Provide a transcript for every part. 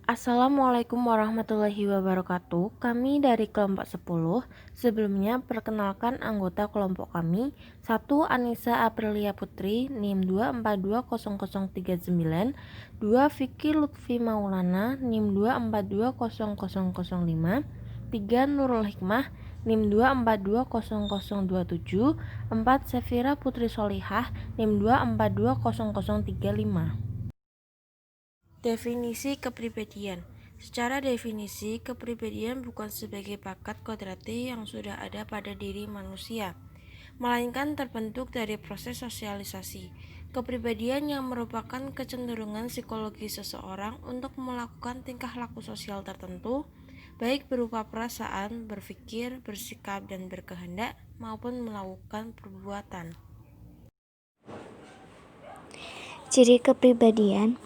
Assalamualaikum warahmatullahi wabarakatuh. Kami dari kelompok 10. Sebelumnya perkenalkan anggota kelompok kami. 1. Anissa Aprilia Putri NIM 2420039. 2. Vicky Lutfi Maulana NIM 2420005. 3. Nurul Hikmah NIM 2420027. 4. Sefira Putri Solihah NIM 2420035. Definisi kepribadian. Secara definisi, kepribadian bukan sebagai bakat kodrati yang sudah ada pada diri manusia, melainkan terbentuk dari proses sosialisasi. Kepribadian yang merupakan kecenderungan psikologi seseorang untuk melakukan tingkah laku sosial tertentu, baik berupa perasaan, berpikir, bersikap, dan berkehendak, maupun melakukan perbuatan. Ciri kepribadian: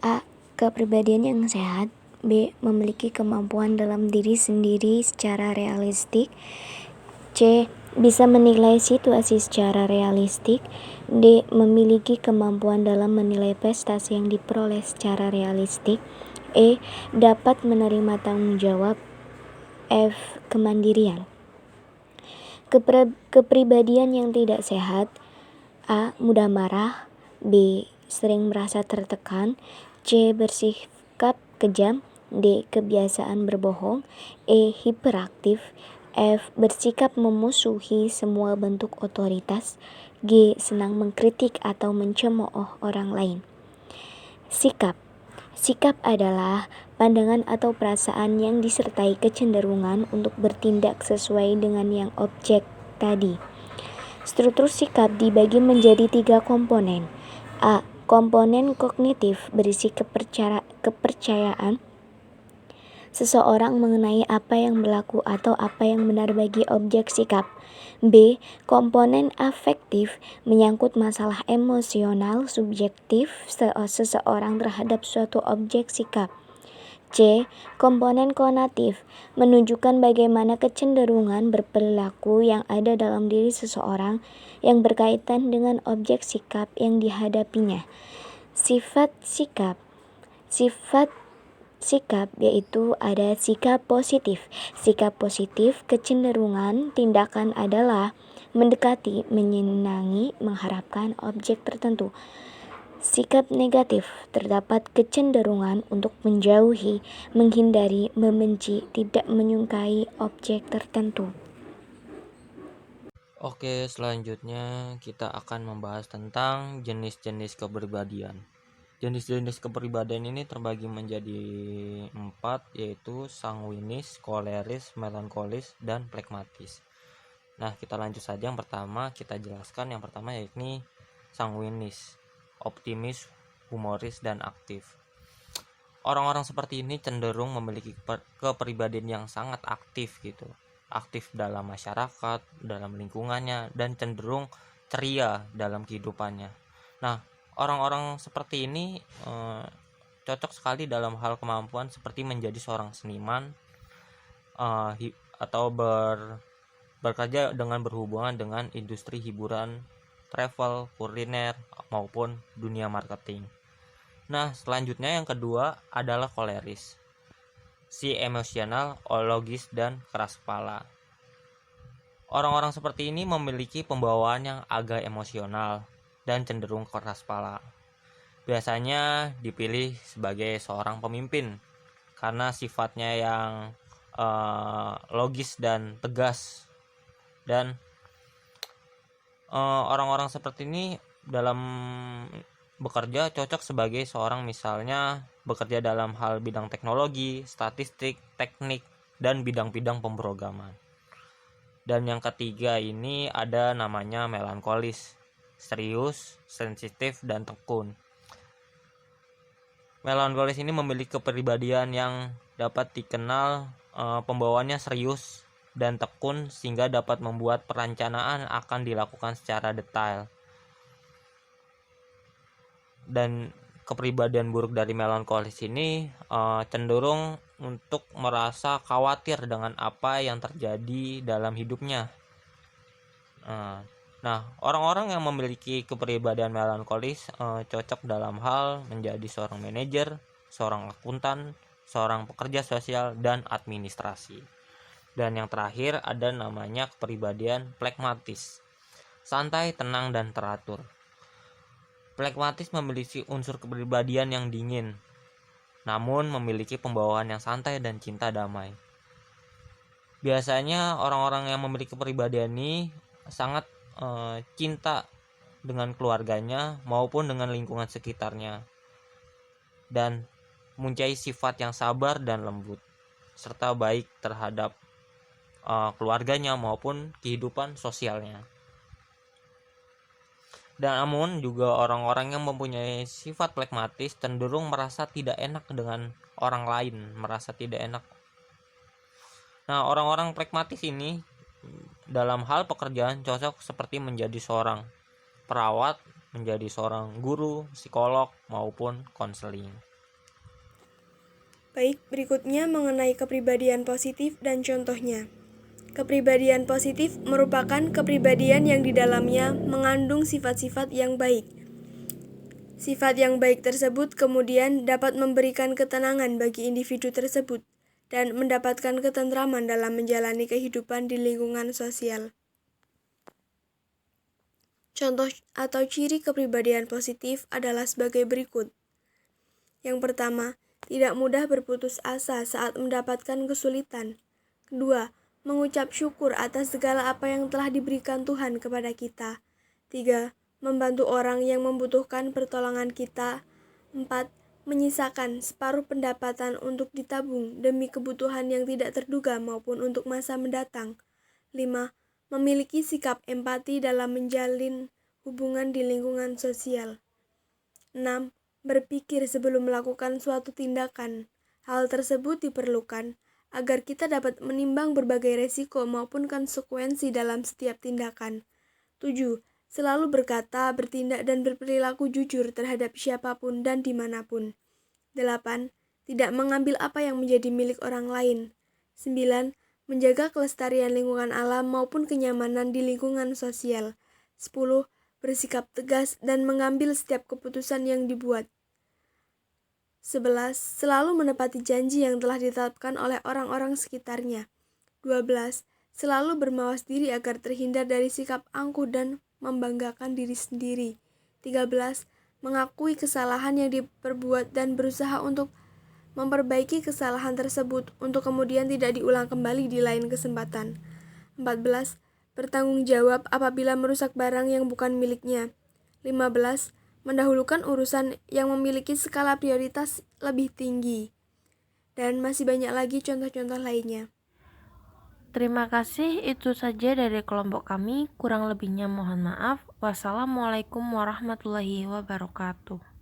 A. Kepribadian yang sehat. B. Memiliki kemampuan dalam diri sendiri secara realistik. C. Bisa menilai situasi secara realistik. D. Memiliki kemampuan dalam menilai prestasi yang diperoleh secara realistik. E. Dapat menerima tanggung jawab. F. Kemandirian. Kepribadian yang tidak sehat: A. Mudah marah. B. Sering merasa tertekan. C. Bersikap kejam. D. Kebiasaan berbohong. E. Hiperaktif. F. Bersikap memusuhi semua bentuk otoritas. G. Senang mengkritik atau mencemooh orang lain. Sikap. Sikap adalah pandangan atau perasaan yang disertai kecenderungan untuk bertindak sesuai dengan yang objek tadi. Struktur sikap dibagi menjadi 3 komponen. A. Komponen kognitif berisi kepercayaan seseorang mengenai apa yang berlaku atau apa yang benar bagi objek sikap. B. Komponen afektif menyangkut masalah emosional subjektif seseorang terhadap suatu objek sikap. C. Komponen konatif menunjukkan bagaimana kecenderungan berperilaku yang ada dalam diri seseorang yang berkaitan dengan objek sikap yang dihadapinya. Sifat sikap yaitu ada sikap positif. Sikap positif kecenderungan tindakan adalah mendekati, menyenangi, mengharapkan objek tertentu. Sikap negatif terdapat kecenderungan untuk menjauhi, menghindari, membenci, tidak menyukai objek tertentu. Oke, selanjutnya kita akan membahas tentang jenis-jenis kepribadian. Jenis-jenis kepribadian ini terbagi menjadi 4, yaitu sanguinis, koleris, melankolis, dan flegmatis. Nah, kita lanjut saja. Yang pertama kita jelaskan. Yang pertama yakni sanguinis, optimis, humoris, dan aktif. Orang-orang seperti ini cenderung memiliki kepribadian yang sangat aktif gitu. Aktif dalam masyarakat, dalam lingkungannya, dan cenderung ceria dalam kehidupannya. Nah, orang-orang seperti ini cocok sekali dalam hal kemampuan seperti menjadi seorang seniman atau bekerja dengan berhubungan dengan industri hiburan, travel, kuliner, maupun dunia marketing. Nah, selanjutnya yang kedua adalah koleris. Si emosional, logis, dan keras kepala. Orang-orang seperti ini memiliki pembawaan yang agak emosional dan cenderung keras kepala. Biasanya dipilih sebagai seorang pemimpin karena sifatnya yang logis dan tegas. Dan orang-orang seperti ini dalam bekerja cocok sebagai seorang, misalnya bekerja dalam hal bidang teknologi, statistik, teknik, dan bidang-bidang pemrograman. Dan yang ketiga ini ada namanya melankolis, serius, sensitif, dan tekun. Melankolis ini memiliki kepribadian yang dapat dikenal pembawaannya serius dan tekun sehingga dapat membuat perencanaan akan dilakukan secara detail. Dan kepribadian buruk dari melankolis ini cenderung untuk merasa khawatir dengan apa yang terjadi dalam hidupnya. Nah, orang-orang yang memiliki kepribadian melankolis cocok dalam hal menjadi seorang manajer, seorang akuntan, seorang pekerja sosial dan administrasi. Dan yang terakhir ada namanya kepribadian pragmatis. Santai, tenang, dan teratur. Pragmatis memiliki unsur kepribadian yang dingin, namun memiliki pembawaan yang santai dan cinta damai. Biasanya orang-orang yang memiliki kepribadian ini sangat cinta dengan keluarganya maupun dengan lingkungan sekitarnya, dan mempunyai sifat yang sabar dan lembut, serta baik terhadap keluarganya maupun kehidupan sosialnya. Dan namun juga orang-orang yang mempunyai sifat pragmatis cenderung merasa tidak enak dengan orang lain, merasa tidak enak. Nah, orang-orang pragmatis ini dalam hal pekerjaan cocok seperti menjadi seorang perawat, menjadi seorang guru, psikolog, maupun konseling. Baik, berikutnya mengenai kepribadian positif dan contohnya. Kepribadian positif merupakan kepribadian yang di dalamnya mengandung sifat-sifat yang baik. Sifat yang baik tersebut kemudian dapat memberikan ketenangan bagi individu tersebut dan mendapatkan ketentraman dalam menjalani kehidupan di lingkungan sosial. Contoh atau ciri kepribadian positif adalah sebagai berikut. Yang pertama, tidak mudah berputus asa saat mendapatkan kesulitan. Kedua, mengucap syukur atas segala apa yang telah diberikan Tuhan kepada kita. 3. Membantu orang yang membutuhkan pertolongan kita. 4. Menyisakan separuh pendapatan untuk ditabung demi kebutuhan yang tidak terduga maupun untuk masa mendatang. 5. Memiliki sikap empati dalam menjalin hubungan di lingkungan sosial. 6. Berpikir sebelum melakukan suatu tindakan. Hal tersebut diperlukan agar kita dapat menimbang berbagai resiko maupun konsekuensi dalam setiap tindakan. 7. Selalu berkata, bertindak, dan berperilaku jujur terhadap siapapun dan dimanapun. 8. Tidak mengambil apa yang menjadi milik orang lain. 9. Menjaga kelestarian lingkungan alam maupun kenyamanan di lingkungan sosial. 10. Bersikap tegas dan mengambil setiap keputusan yang dibuat. 11. Selalu menepati janji yang telah ditetapkan oleh orang-orang sekitarnya. 12. Selalu bermawas diri agar terhindar dari sikap angkuh dan membanggakan diri sendiri. 13. Mengakui kesalahan yang diperbuat dan berusaha untuk memperbaiki kesalahan tersebut untuk kemudian tidak diulang kembali di lain kesempatan. 14. Bertanggung jawab apabila merusak barang yang bukan miliknya. 15. Mendahulukan urusan yang memiliki skala prioritas lebih tinggi. Dan masih banyak lagi contoh-contoh lainnya. Terima kasih, itu saja dari kelompok kami. Kurang lebihnya mohon maaf. Wassalamualaikum warahmatullahi wabarakatuh.